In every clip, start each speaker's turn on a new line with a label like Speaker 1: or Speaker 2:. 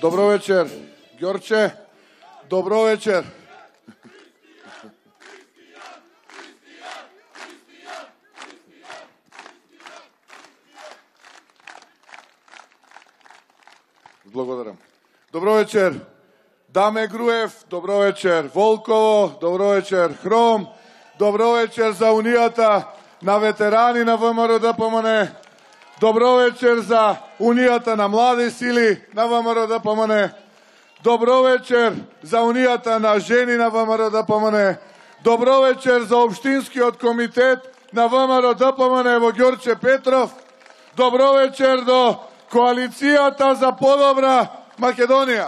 Speaker 1: Добро вечер, Ѓорче. Добро вечер. Благодарам. Добро вечер, Даме Груев. Добро вечер, Волково. Добро вечер, Хром. Добро вечер за Унијата на ветерани на ВМРО-ДПМН. Добро вечер за Унијата на млади сили на ВМРО-ДПМН. Добро вечер за Унијата на жени на ВМРО-ДПМН. Добро вечер за Општинскиот комитет на ВМРО-ДПМН во Ѓорче Петров. Добро вечер до Коалицијата за подобра Македонија.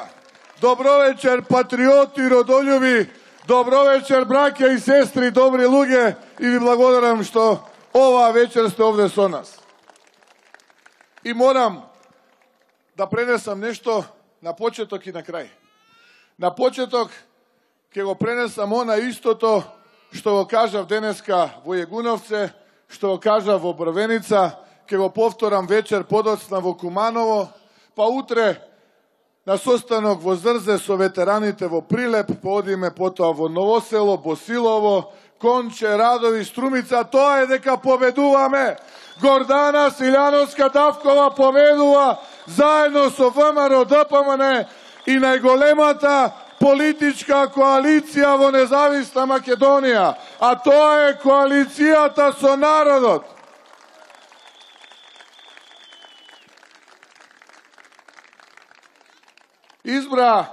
Speaker 1: Добро вечер, патриоти, родолюби. Добро вечер, браќа и сестри, добри луѓе, и ви благодарам што оваа вечер сте овде со нас. И морам да пренесам нешто на почеток и на крај. На почеток ќе го пренесам она истото што го кажав денеска во Јегуновце, што го кажав во Брвеница, ќе го повторам вечер подоцна во Куманово, па утре на состанок во Зрзе со ветераните во Прилеп, поодиме потоа во Новосело, Босилово, Конче, Радови, Струмица. Тоа е дека победуваме. Гордана Силјановска-Давкова победува заедно со ВМРО-ДПМН и најголемата политичка коалиција во независна Македонија, а тоа е коалицијата со народот. Избра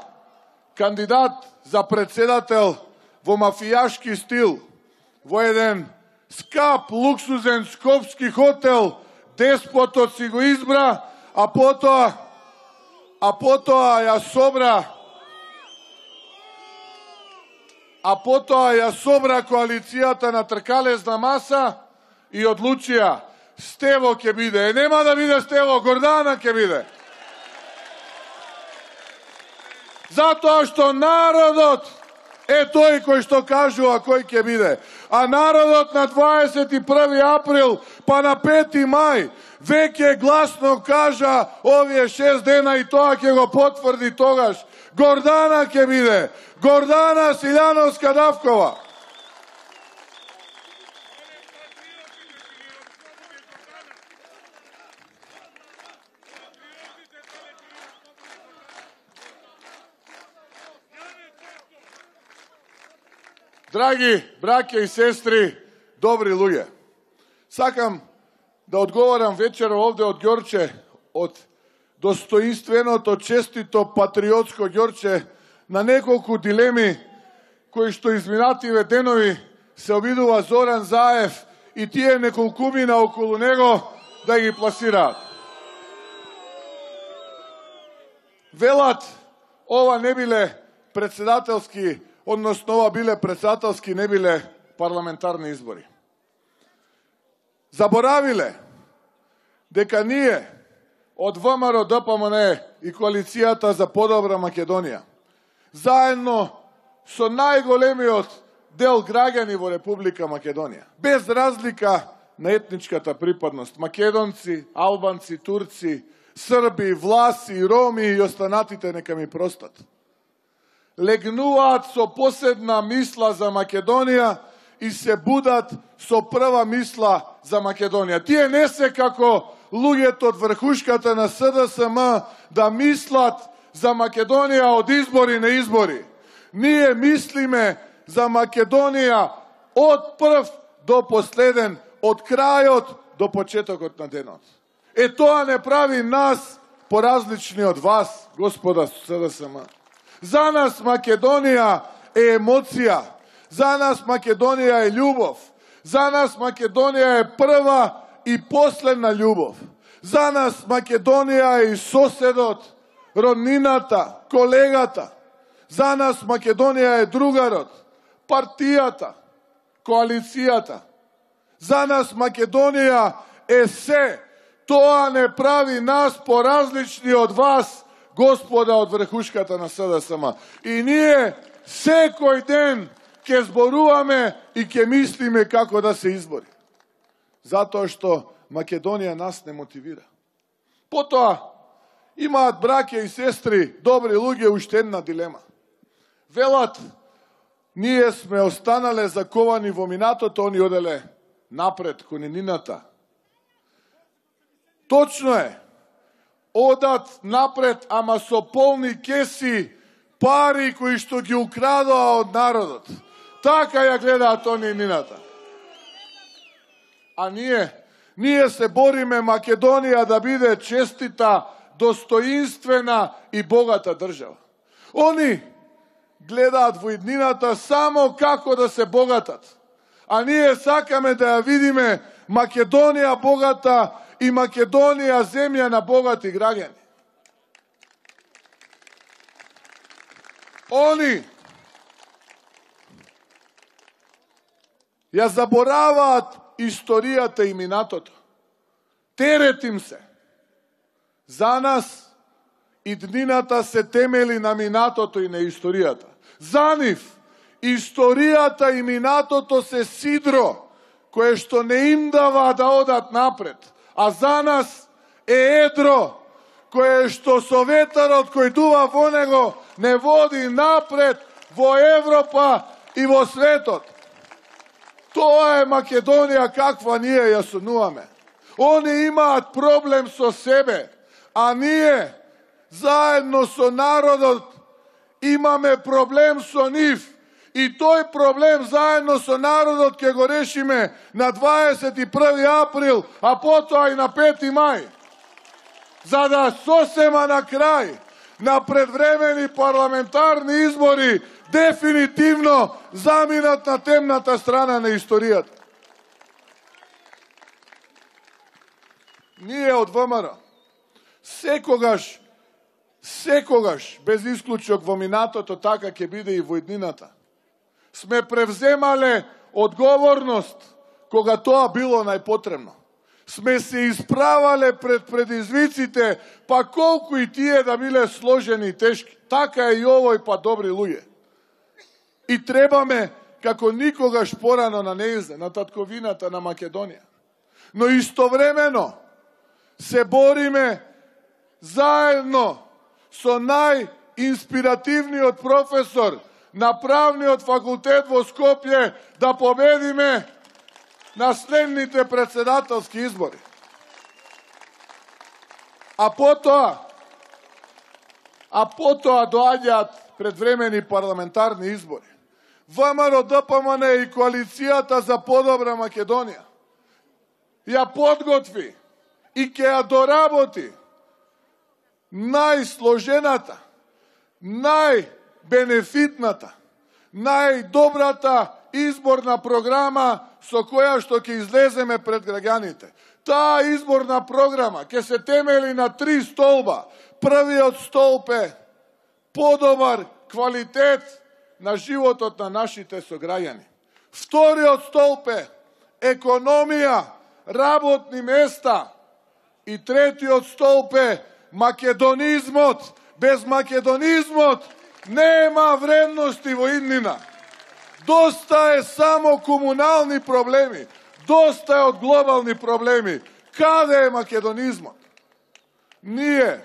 Speaker 1: кандидат за председател во мафијашки стил, во еден скап, луксузен скопски хотел. Деспотот си го избра, а потоа ја собра коалицијата на тркалезна маса и одлучија Стево ќе биде. Нема да биде Стево, Гордана ќе биде. Затоа што народот е тој кој што кажува кој ќе биде. А народот на 21. април па на 5. мај веќе гласно кажа овие 6 дена и тоа ќе го потврди тогаш. Гордана ќе биде. Гордана Силјановска-Давкова. Драги браќа и сестри, добри луѓе, сакам да одговорам вечер овде од Ѓорче, од достоинственото, честито, патриотско Ѓорче, на неколку дилеми кои што изминативе денови се обидува Зоран Заев и тие неколкумина околу него да ги пласираат. Велат, ова не биле председателски, односно ова биле председателски, не биле парламентарни избори. Заборавиле дека ние од ВМРО-ДПМН и Коалицијата за подобра Македонија, заедно со најголемиот дел граѓани во Република Македонија, без разлика на етничката припадност, македонци, албанци, турци, срби, власи, роми и останатите нека ми простат, легнуваат со посебна мисла за Македонија и се будат со прва мисла за Македонија. Тие не се како луѓето од врхушката на СДСМ да мислат за Македонија од избори на избори. Ние мислиме за Македонија од прв до последен, од крајот до почетокот на денот. Тоа не прави нас поразлични од вас, господа СДСМ. За нас Македонија е емоција, за нас Македонија е љубов, за нас Македонија е прва и последна љубов. За нас Македонија е и соседот, роднината, колегата. За нас Македонија е другарот, партијата, коалицијата. За нас Македонија е се. Тоа не прави нас поразлични од вас, господа од врхушката на СДСМ. И ние секој ден ќе зборуваме и ќе мислиме како да се избори. Затоа што Македонија нас не мотивира. Потоа Имаат браќа и сестри, добри луѓе, уште една дилема. Велат, ние сме останале заковани во минатото, они оделе напред, кон нината. Точно е. Одат напред, ама со полни кеси, пари кои што ги украдоа од народот. Така ја гледаат они нината. А ние се бориме Македонија да биде честита, достоинствена и богата држава. Они гледаат во иднината само како да се богатат. А ние сакаме да ја видиме Македонија богата и Македонија земја на богати граѓани. Они ја забораваат историјата и минатото. Терет им се. За нас иднината се темели на минатото и на историјата. За нив историјата и минатото се сидро кое што не им дава да одат напред, а за нас е едро кое што со ветерот кој дува во него не води напред во Европа и во светот. Тоа е Македонија каква ние ја сонуваме. Они имаат проблем со себе, а ние заедно со народот имаме проблем со нив. И тој проблем заедно со народот ќе го решиме на 21 април, а потоа и на 5 мај. За да сосема на крај на предвремени парламентарни избори дефинитивно заминат на темната страна на историјата. Ние од ВМРО секогаш, без исклучок во минатото, така ќе биде и во иднината, сме превземале одговорност кога тоа било најпотребно. Сме се исправале пред предизвиците, па колку и тие да биле сложени и тешки. Така е и овој па добри луѓе. И требаме, како никогаш порано на нејзе, на татковината на Македонија. Но истовремено се бориме заедно со најинспиративниот професор на правниот факултет во Скопје да победиме на следните председателски избори. А потоа доаѓаат предвремени парламентарни избори. ВМРО, ДПМН и коалицијата за подобра Македонија ја подготви и ќе ја доработи најсложената, најбенефитната, најдобрата изборна програма со која што ќе излеземе пред граѓаните. Таа изборна програма ќе се темели на 3 столба. Првиот столб е подобар квалитет на животот на нашите сограѓани. Вториот столб е економија, работни места. И третиот столб е македонизмот. Без македонизмот нема вредности во иднина. Доста е само комунални проблеми. Доста е од глобални проблеми. Каде е македонизмот? Ние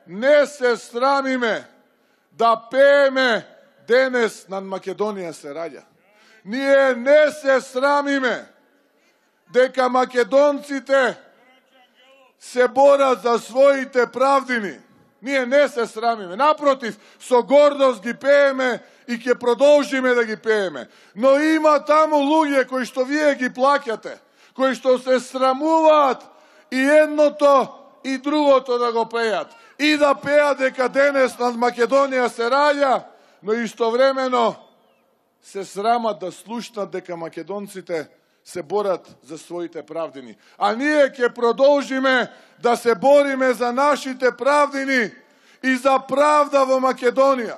Speaker 1: не се срамиме да пееме денес над Македонија се раѓа. Ние не се срамиме дека македонците се борат за своите правдини. Ние не се срамиме. Напротив, со гордост ги пееме и ќе продолжиме да ги пееме. Но има таму луѓе кои што вие ги плаќате, кои што се срамуваат и едното и другото да го пеат. И да пеат дека денес над Македонија се раѓа, но истовремено се срамат да слушнат дека македонците се борат за своите правдини. А ние ќе продолжиме да се бориме за нашите правдини и за правда во Македонија.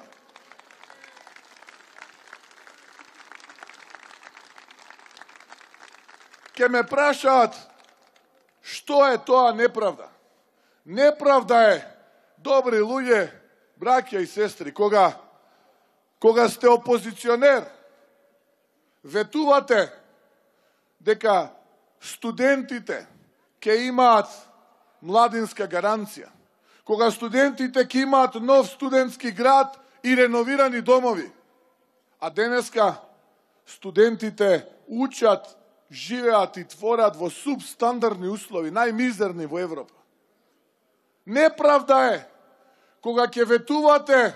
Speaker 1: Ке ме прашаат што е тоа неправда. Неправда е, добри луѓе, браќа и сестри, кога сте опозиционер, ветувате дека студентите ќе имаат младинска гаранција. Кога студентите ќе имаат нов студентски град и реновирани домови. А денеска студентите учат, живеат и творат во субстандардни услови, најмизерни во Европа. Неправда е кога ќе ветувате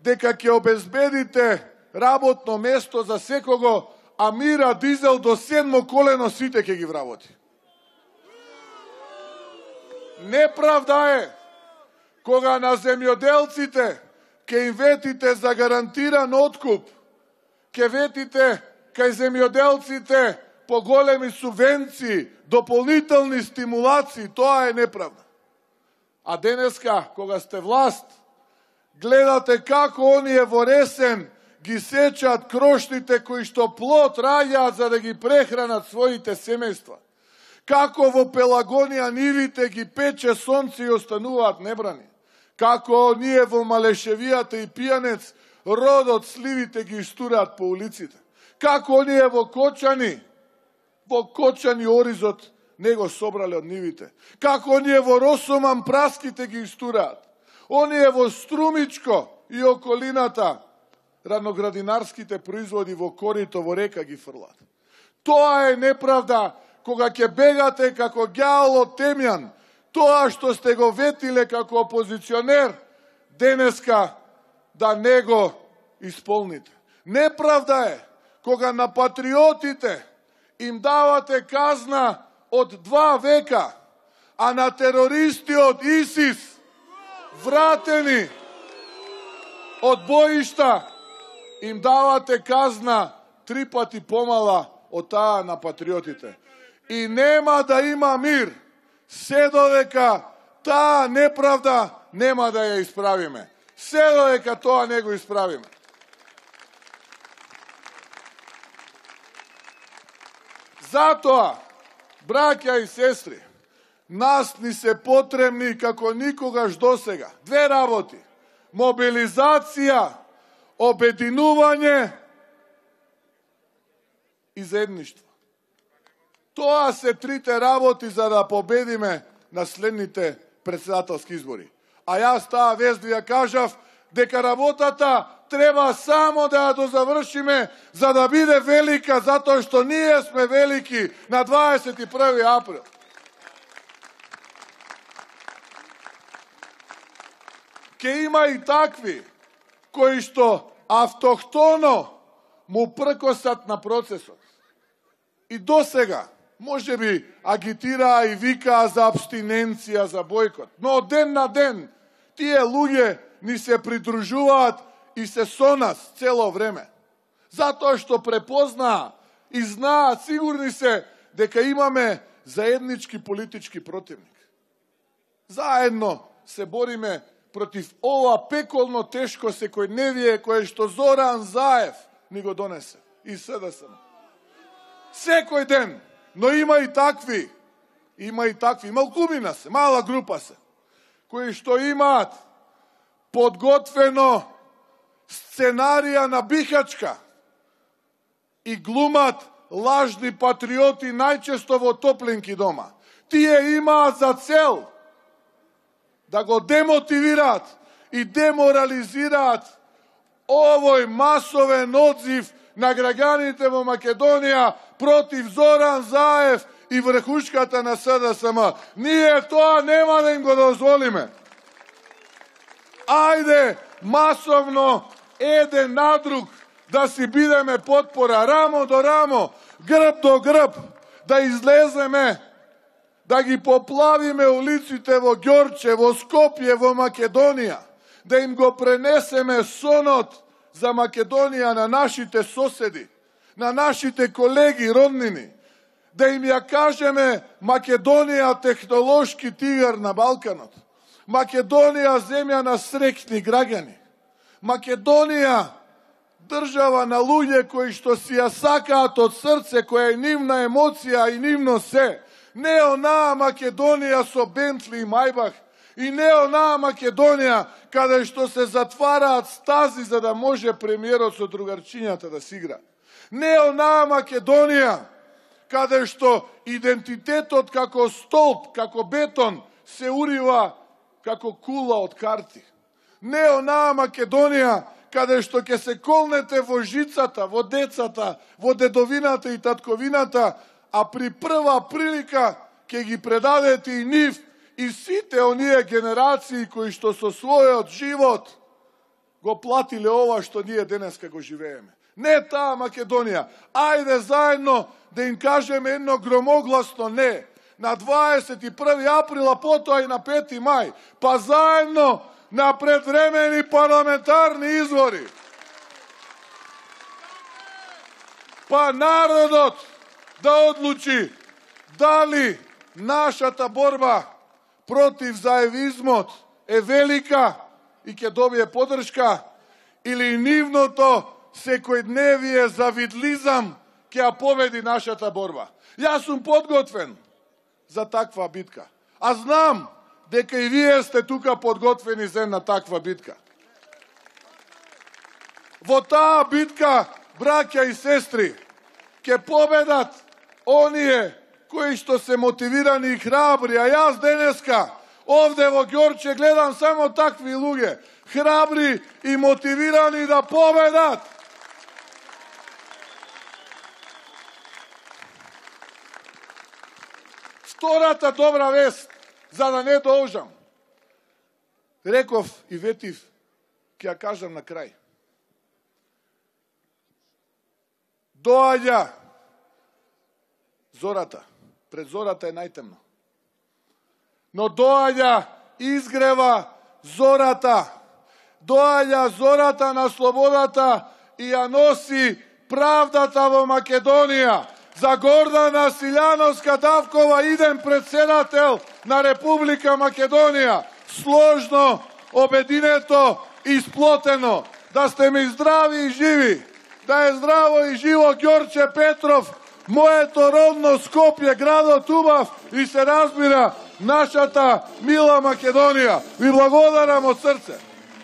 Speaker 1: дека ќе обезбедите работно место за секого, а Мира Дизел до 7 колено сите ќе ги вработи. Неправда е кога на земјоделците ќе им ветите за гарантиран откуп, ќе ветите кај земјоделците поголеми субвенции, дополнителни стимулации, тоа е неправда. А денеска, кога сте власт, гледате како оние во Ресен ги сечат крошните кои што плод раѓаат за да ги прехранат своите семејства. Како во Пелагонија нивите ги пече сонце и остануваат небрани. Како ние во Малешевијата и Пијанец родот сливите ги истураат по улиците. Како оние во Кочани оризот не го собрале од нивите. Како оние во Росоман праските ги истураат. Оние во Струмичко и околината раноградинарските производи во корито, во река ги фрлат. Тоа е неправда кога ќе бегате како ѓаол од темјан. Тоа што сте го ветиле како опозиционер, денеска да не го исполните. Неправда е кога на патриотите им давате казна од 2 века, а на терористи од ИСИС вратени од боишта им давате казна 3 пати помала од таа на патриотите. И нема да има мир се додека таа неправда нема да ја исправиме. Се додека тоа не го исправиме. Затоа, браќа и сестри, нас ни се потребни како никогаш досега 2 работи. Мобилизација, обединување и заедништво. Тоа се 3 работи за да победиме на следните председателски избори. А јас таа вест ви ја кажав дека работата треба само да ја дозавршиме за да биде велика, затоа што ние сме велики на 21. април. Ке има и такви кои што автохтоно му пркосат на процесот. И досега може би агитираа и викаа за абстиненција, за бойкот. Но од ден на ден тие луѓе ни се придружуваат и се со нас цело време. Затоа што препознаа и знаат, сигурни се, дека имаме заеднички политички противник. Заедно се бориме против ова пеколно тешко секојдневие кое што Зоран Заев ни го донесе. И СДСМ. Секој ден. Но има и такви, малкумина се, мала група се, кои што имаат подготвено сценарија на бихачка и глумат лажни патриоти најчесто во топлинки дома. Тие имаат за цел да го демотивираат и деморализираат овој масовен одзив на граѓаните во Македонија против Зоран Заев и врхушката на СДСМ. Ние тоа нема да им го дозволиме. Ајде масовно еден на друг да си бидеме потпора, рамо до рамо, грб до грб, да излеземе, да ги поплавиме улиците во Ѓорче, во Скопје, во Македонија, да им го пренесеме сонот за Македонија на нашите соседи, на нашите колеги, роднини, да им ја кажеме Македонија технолошки тигар на Балканот, Македонија земја на среќни граѓани, Македонија држава на луѓе кои што си ја сакаат од срце, која е нивна емоција и нивно се, не онаа Македонија со Бентли и Мајбах, и не онаа Македонија каде што се затвараат стази за да може премиерот со другарчињата да си игра. Не онаа Македонија каде што идентитетот како столб, како бетон се урива како кула од карти. Не онаа Македонија каде што ќе се колнете во жицата, во децата, во дедовината и татковината, а при прва прилика ќе ги предадете и нив и сите оние генерации кои што со својот живот го платиле ова што ние денеска го живееме. Не таа Македонија. Ајде заедно да им кажеме едно громогласно не. На 21. април, а потоа и на 5. мај. Па заедно на предвремени парламентарни избори. Па народот да одлучи дали нашата борба против заевизмот е велика и ќе добие поддршка, или нивното секојдневие завидлизам ќе ја победи нашата борба. Јас сум подготвен за таква битка. А знам дека и вие сте тука подготвени за една таква битка. Во таа битка, браќа и сестри, ќе победат оние кои што се мотивирани и храбри, а јас денеска овде во Ѓорче гледам само такви луѓе, храбри и мотивирани да победат. Втората добра вест, за да не должам, реков и ветив, ќе ја кажам на крај. Доаѓа зората. Пред зората е најтемно. Но доаѓа, изгрева зората. Доаѓа зората на слободата и ја носи правдата во Македонија. За Гордана Силјановска-Давкова, иден председател на Република Македонија. Сложно, обединето и сплотено. Да сте ми здрави и живи. Да е здраво и живо Ѓорче Петров, моето родно Скопје, градот убав и се разбира нашата мила Македонија. Ви благодарам од срце.